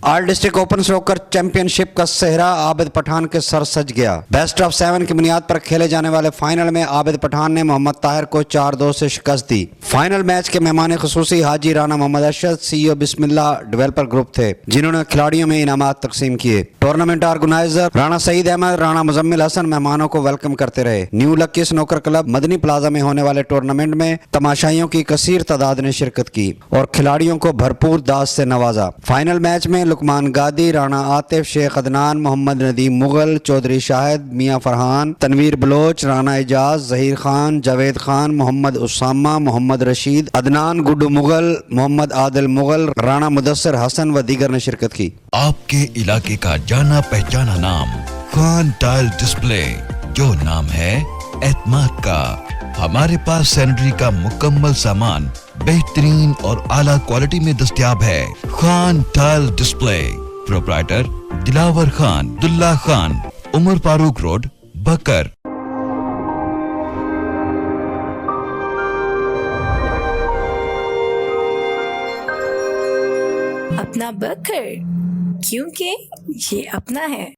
All district open snooker championship का सेहरा आबिद पठान के सर सज गया। बेस्ट ऑफ 7 की बुनियाद पर खेले जाने वाले फाइनल में आबिद पठान ने मोहम्मद ताहिर को 4-2 से शिकस्त दी। फाइनल मैच के मेहमान खुसूसी हाजी राना मोहम्मद अरशद CEO बिस्मिल्लाह डेवलपर ग्रुप थे, जिन्होंने खिलाड़ियों में इनामात तकसीम किए। टूर्नामेंट ऑर्गेनाइजर राणा सईद अहमद, राणा मुजम्मिल हसन मेहमानों को वेलकम करते रहे। न्यू लक्की स्नूकर क्लब मदनी प्लाजा में होने वाले टूर्नामेंट में तमाशाइयों की कसीर तादाद ने शिरकत की और खिलाड़ियों को भरपूर दाज से नवाजा। फाइनल मैच में लुकमान गादी, राणा आतिफ, शेख अदनान, मोहम्मद नदीम मुगल, चौधरी शाहिद, मियां फरहान, तनवीर बलोच, राणा एजाज, जहीर खान, जावेद खान, मोहम्मद उसामा, मोहम्मद रशीद, अदनान गुड्डू मुगल, मोहम्मद आदिल मुगल, राणा मुदस्सिर हसन व दीगर ने शिरकत की। आपके इलाके का जाना पहचाना नाम खान टाइल डिस्प्ले, जो नाम है एतमाद का। हमारे पास सैनिटरी का मुकम्मल सामान बेहतरीन और आला क्वालिटी में दस्तयाब है। Khan tile display, proprietor Dilawar Khan, Dulla Khan, Umar Farooq road, Bakkar. अपना बकर, क्योंकि ये अपना है।